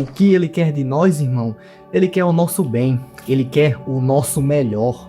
o que ele quer de nós, irmão? Ele quer o nosso bem, ele quer o nosso melhor.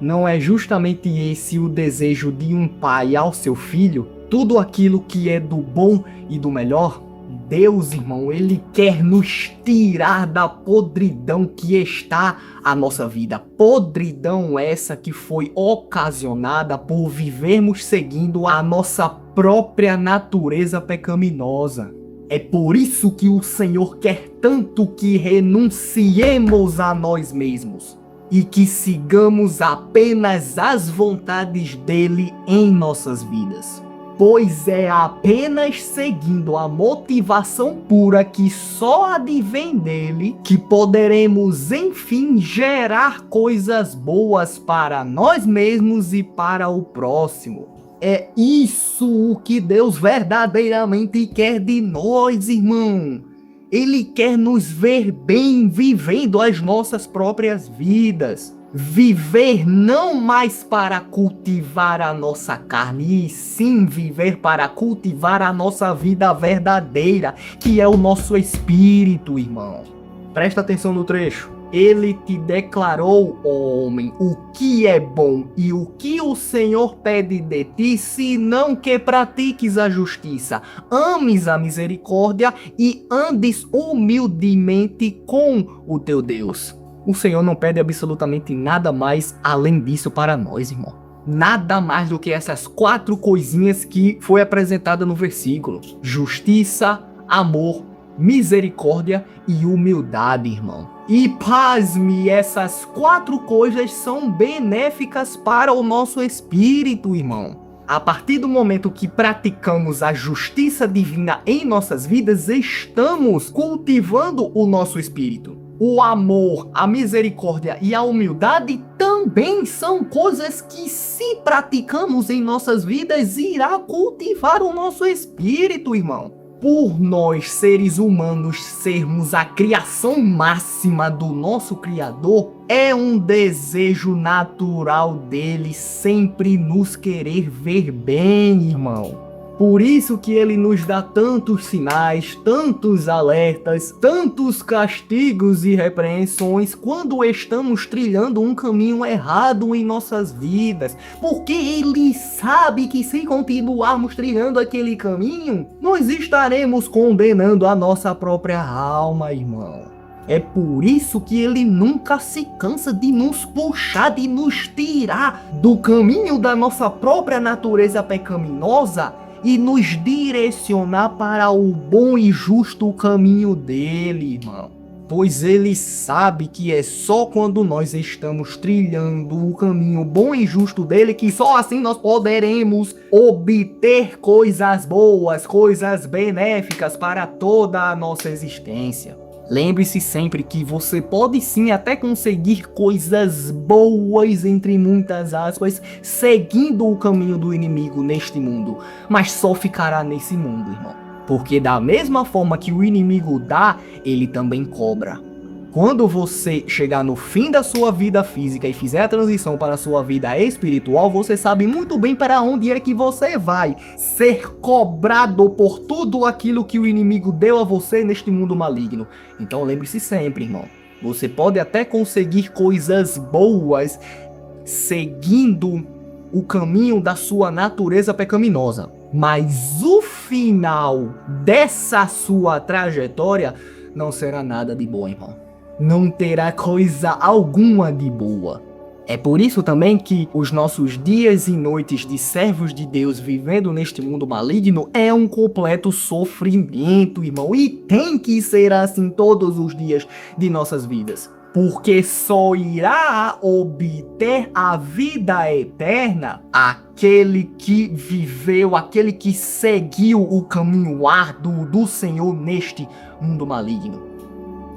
Não é justamente esse o desejo de um pai ao seu filho? Tudo aquilo que é do bom e do melhor? Deus, irmão, ele quer nos tirar da podridão que está a nossa vida. Podridão essa que foi ocasionada por vivermos seguindo a nossa própria natureza pecaminosa. É por isso que o Senhor quer tanto que renunciemos a nós mesmos e que sigamos apenas as vontades dele em nossas vidas. Pois é apenas seguindo a motivação pura que só advém dele que poderemos enfim gerar coisas boas para nós mesmos e para o próximo. É isso o que Deus verdadeiramente quer de nós, irmão. Ele quer nos ver bem vivendo as nossas próprias vidas. Viver não mais para cultivar a nossa carne, e sim viver para cultivar a nossa vida verdadeira, que é o nosso espírito, irmão. Presta atenção no trecho. Ele te declarou, ó homem, o que é bom e o que o Senhor pede de ti, senão que pratiques a justiça, ames a misericórdia e andes humildemente com o teu Deus. O Senhor não pede absolutamente nada mais além disso para nós, irmão. Nada mais do que essas 4 coisinhas que foi apresentada no versículo. Justiça, amor, misericórdia e humildade, irmão. E pasme, essas 4 coisas são benéficas para o nosso espírito, irmão. A partir do momento que praticamos a justiça divina em nossas vidas, estamos cultivando o nosso espírito. O amor, a misericórdia e a humildade também são coisas que, se praticamos em nossas vidas, irá cultivar o nosso espírito, irmão. Por nós, seres humanos, sermos a criação máxima do nosso Criador, é um desejo natural dele sempre nos querer ver bem, irmão. Por isso que ele nos dá tantos sinais, tantos alertas, tantos castigos e repreensões quando estamos trilhando um caminho errado em nossas vidas. Porque ele sabe que se continuarmos trilhando aquele caminho, nós estaremos condenando a nossa própria alma, irmão. É por isso que ele nunca se cansa de nos puxar, de nos tirar do caminho da nossa própria natureza pecaminosa e nos direcionar para o bom e justo caminho dele, irmão. Pois ele sabe que é só quando nós estamos trilhando o caminho bom e justo dele que só assim nós poderemos obter coisas boas, coisas benéficas para toda a nossa existência. Lembre-se sempre que você pode sim até conseguir coisas boas, entre muitas aspas, seguindo o caminho do inimigo neste mundo, mas só ficará nesse mundo, irmão. Porque da mesma forma que o inimigo dá, ele também cobra. Quando você chegar no fim da sua vida física e fizer a transição para a sua vida espiritual, você sabe muito bem para onde é que você vai ser cobrado por tudo aquilo que o inimigo deu a você neste mundo maligno. Então lembre-se sempre, irmão, você pode até conseguir coisas boas seguindo o caminho da sua natureza pecaminosa, mas o final dessa sua trajetória não será nada de bom, irmão. Não terá coisa alguma de boa. É por isso também que os nossos dias e noites de servos de Deus vivendo neste mundo maligno é um completo sofrimento, irmão. E tem que ser assim todos os dias de nossas vidas. Porque só irá obter a vida eterna aquele que viveu, aquele que seguiu o caminho árduo do Senhor neste mundo maligno.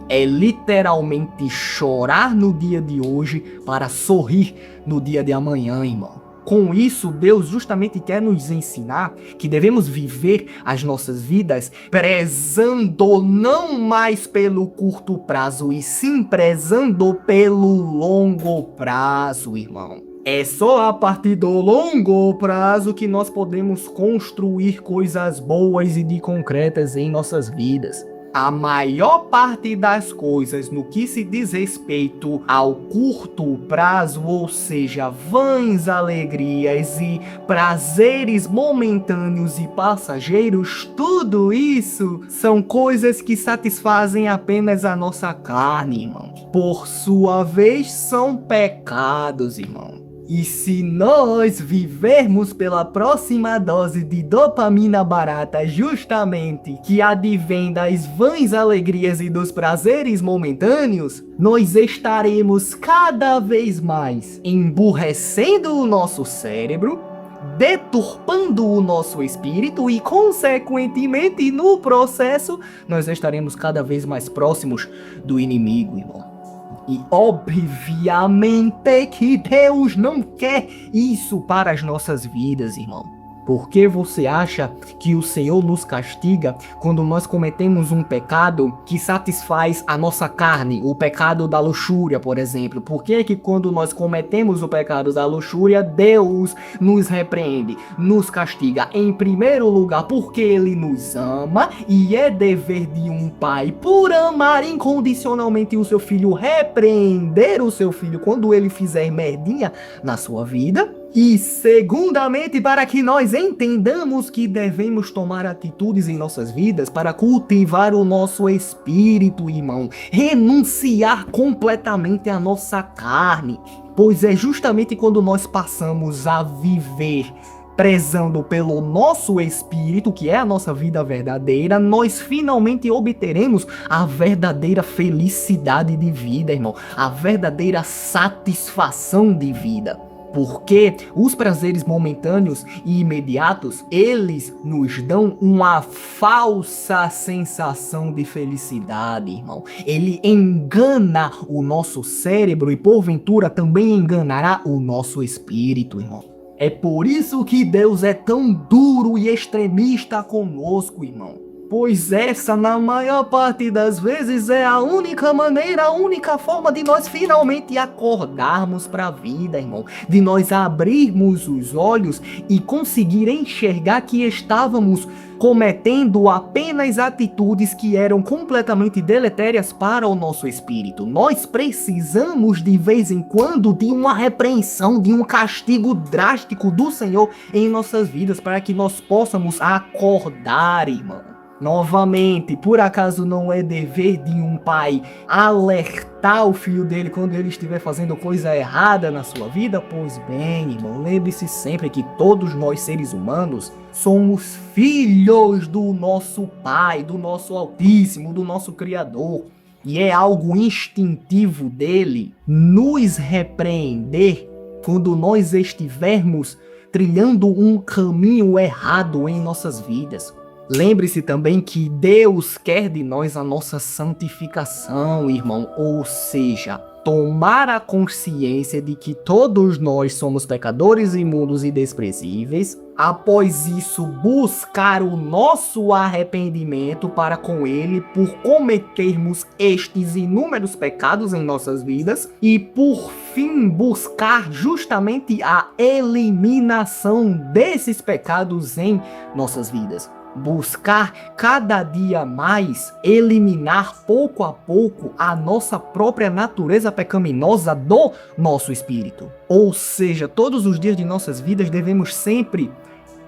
É literalmente chorar no dia de hoje para sorrir no dia de amanhã, irmão. Com isso, Deus justamente quer nos ensinar que devemos viver as nossas vidas prezando não mais pelo curto prazo, e sim prezando pelo longo prazo, irmão. É só a partir do longo prazo que nós podemos construir coisas boas e de concretas em nossas vidas. A maior parte das coisas no que se diz respeito ao curto prazo, ou seja, vãs alegrias e prazeres momentâneos e passageiros, tudo isso são coisas que satisfazem apenas a nossa carne, irmão. Por sua vez, são pecados, irmão. E se nós vivermos pela próxima dose de dopamina barata, justamente que advém das vãs alegrias e dos prazeres momentâneos, nós estaremos cada vez mais emburrecendo o nosso cérebro, deturpando o nosso espírito e, consequentemente, no processo, nós estaremos cada vez mais próximos do inimigo, irmão. E obviamente que Deus não quer isso para as nossas vidas, irmão. Por que você acha que o Senhor nos castiga quando nós cometemos um pecado que satisfaz a nossa carne? O pecado da luxúria, por exemplo. Por que que quando nós cometemos o pecado da luxúria, Deus nos repreende, nos castiga? Em primeiro lugar, porque Ele nos ama e é dever de um pai, por amar incondicionalmente o seu filho, repreender o seu filho quando ele fizer merdinha na sua vida. E segundamente, para que nós entendamos que devemos tomar atitudes em nossas vidas para cultivar o nosso espírito, irmão. Renunciar completamente à nossa carne. Pois é justamente quando nós passamos a viver prezando pelo nosso espírito, que é a nossa vida verdadeira, nós finalmente obteremos a verdadeira felicidade de vida, irmão. A verdadeira satisfação de vida. Porque os prazeres momentâneos e imediatos, eles nos dão uma falsa sensação de felicidade, irmão. Ele engana o nosso cérebro e porventura também enganará o nosso espírito, irmão. É por isso que Deus é tão duro e extremista conosco, irmão. Pois essa, na maior parte das vezes, é a única maneira, a única forma de nós finalmente acordarmos para a vida, irmão. De nós abrirmos os olhos e conseguir enxergar que estávamos cometendo apenas atitudes que eram completamente deletérias para o nosso espírito. Nós precisamos de vez em quando de uma repreensão, de um castigo drástico do Senhor em nossas vidas para que nós possamos acordar, irmão. Novamente, por acaso não é dever de um pai alertar o filho dele quando ele estiver fazendo coisa errada na sua vida? Pois bem, irmão, lembre-se sempre que todos nós seres humanos somos filhos do nosso Pai, do nosso Altíssimo, do nosso Criador. E é algo instintivo dele nos repreender quando nós estivermos trilhando um caminho errado em nossas vidas. Lembre-se também que Deus quer de nós a nossa santificação, irmão, ou seja, tomar a consciência de que todos nós somos pecadores imundos e desprezíveis, após isso buscar o nosso arrependimento para com Ele por cometermos estes inúmeros pecados em nossas vidas e por fim buscar justamente a eliminação desses pecados em nossas vidas. Buscar cada dia mais eliminar pouco a pouco a nossa própria natureza pecaminosa do nosso espírito. Ou seja, todos os dias de nossas vidas devemos sempre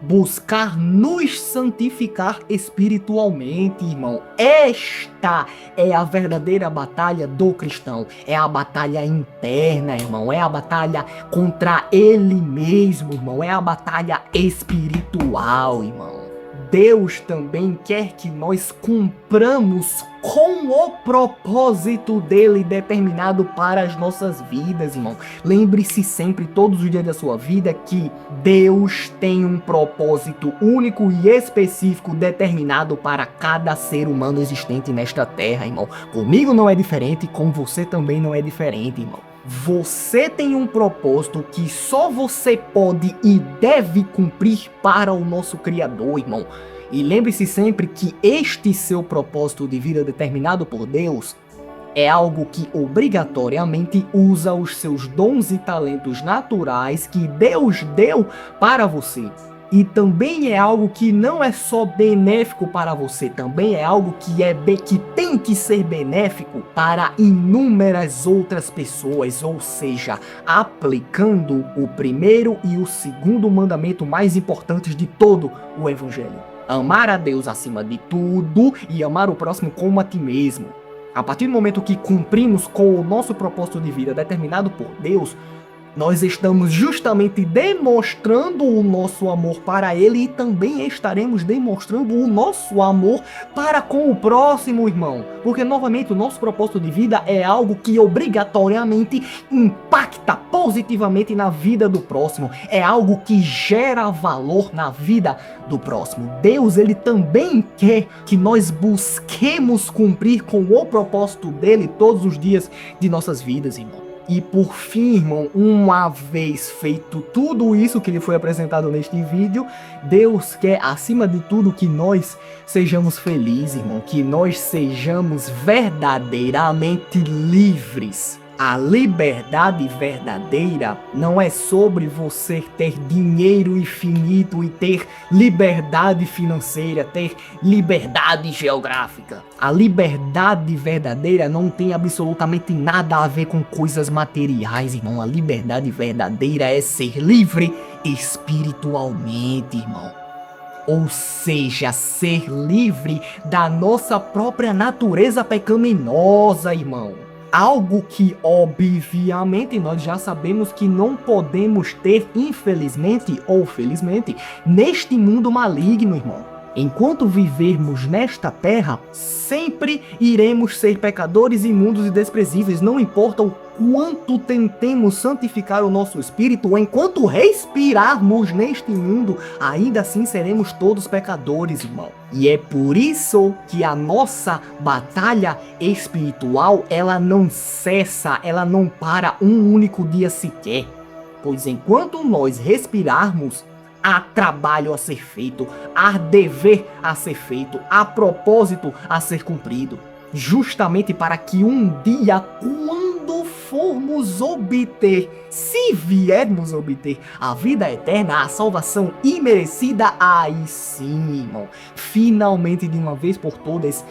buscar nos santificar espiritualmente, irmão. Esta é a verdadeira batalha do cristão. É a batalha interna, irmão. É a batalha contra ele mesmo, irmão. É a batalha espiritual, irmão. Deus também quer que nós cumpramos com o propósito dele determinado para as nossas vidas, irmão. Lembre-se sempre, todos os dias da sua vida, que Deus tem um propósito único e específico determinado para cada ser humano existente nesta terra, irmão. Comigo não é diferente, com você também não é diferente, irmão. Você tem um propósito que só você pode e deve cumprir para o nosso Criador, irmão. E lembre-se sempre que este seu propósito de vida determinado por Deus é algo que obrigatoriamente usa os seus dons e talentos naturais que Deus deu para você. E também é algo que não é só benéfico para você, também é algo que tem que ser benéfico para inúmeras outras pessoas, ou seja, aplicando o primeiro e o segundo mandamento mais importantes de todo o Evangelho. Amar a Deus acima de tudo e amar o próximo como a ti mesmo. A partir do momento que cumprimos com o nosso propósito de vida determinado por Deus, nós estamos justamente demonstrando o nosso amor para Ele e também estaremos demonstrando o nosso amor para com o próximo, irmão. Porque, novamente, o nosso propósito de vida é algo que obrigatoriamente impacta positivamente na vida do próximo. É algo que gera valor na vida do próximo. Deus, Ele também quer que nós busquemos cumprir com o propósito dEle todos os dias de nossas vidas, irmão. E por fim, irmão, uma vez feito tudo isso que lhe foi apresentado neste vídeo, Deus quer, acima de tudo, que nós sejamos felizes, irmão. Que nós sejamos verdadeiramente livres. A liberdade verdadeira não é sobre você ter dinheiro infinito e ter liberdade financeira, ter liberdade geográfica. A liberdade verdadeira não tem absolutamente nada a ver com coisas materiais, irmão. A liberdade verdadeira é ser livre espiritualmente, irmão. Ou seja, ser livre da nossa própria natureza pecaminosa, irmão. Algo que, obviamente, nós já sabemos que não podemos ter, infelizmente ou felizmente, neste mundo maligno, irmão. Enquanto vivermos nesta terra, sempre iremos ser pecadores, imundos e desprezíveis, não importa o quanto tentemos santificar o nosso espírito, enquanto respirarmos neste mundo, ainda assim seremos todos pecadores, irmão. E é por isso que a nossa batalha espiritual, ela não cessa, ela não para um único dia sequer. Pois enquanto nós respirarmos, há trabalho a ser feito, há dever a ser feito, há propósito a ser cumprido. Justamente para que um dia, quando formos obter, se viermos obter a vida eterna, a salvação imerecida, aí sim, irmão, finalmente de uma vez por todas,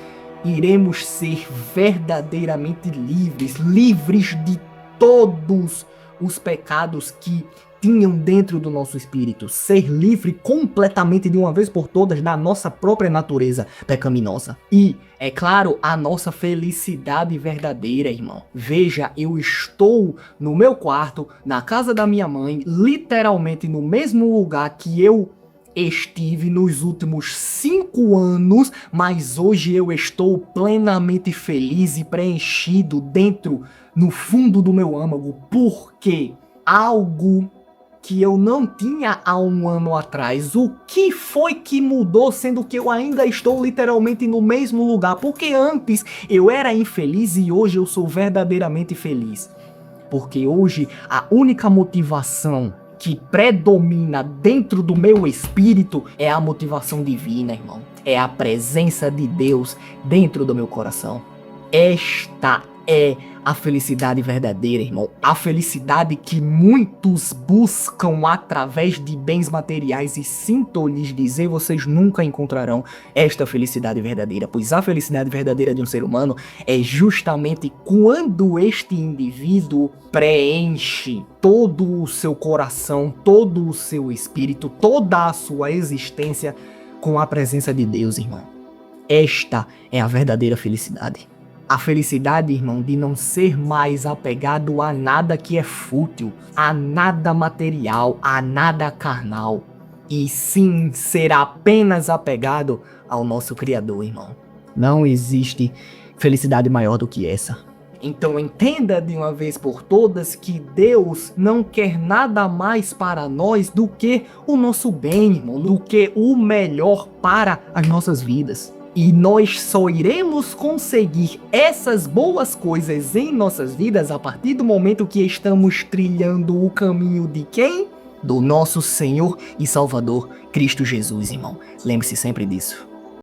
iremos ser verdadeiramente livres, livres de todos os pecados que tinham dentro do nosso espírito, ser livre completamente de uma vez por todas da nossa própria natureza pecaminosa. E, é claro, a nossa felicidade verdadeira, irmão. Veja, eu estou no meu quarto, na casa da minha mãe, literalmente no mesmo lugar que eu estive nos últimos 5 anos, mas hoje eu estou plenamente feliz e preenchido dentro, no fundo do meu âmago, porque algo que eu não tinha há um ano atrás. O que foi que mudou, sendo que eu ainda estou literalmente no mesmo lugar? Porque antes eu era infeliz e hoje eu sou verdadeiramente feliz. Porque hoje a única motivação que predomina dentro do meu espírito é a motivação divina, irmão. É a presença de Deus dentro do meu coração. Esta é a felicidade verdadeira, irmão. A felicidade que muitos buscam através de bens materiais, e sinto lhes dizer, vocês nunca encontrarão esta felicidade verdadeira, pois a felicidade verdadeira de um ser humano é justamente quando este indivíduo preenche todo o seu coração, todo o seu espírito, toda a sua existência com a presença de Deus, irmão. Esta é a verdadeira felicidade. A felicidade, irmão, de não ser mais apegado a nada que é fútil, a nada material, a nada carnal, e sim ser apenas apegado ao nosso Criador, irmão. Não existe felicidade maior do que essa. Então entenda de uma vez por todas que Deus não quer nada mais para nós do que o nosso bem, irmão, do que o melhor para as nossas vidas. E nós só iremos conseguir essas boas coisas em nossas vidas a partir do momento que estamos trilhando o caminho de quem? Do nosso Senhor e Salvador, Cristo Jesus, irmão. Lembre-se sempre disso.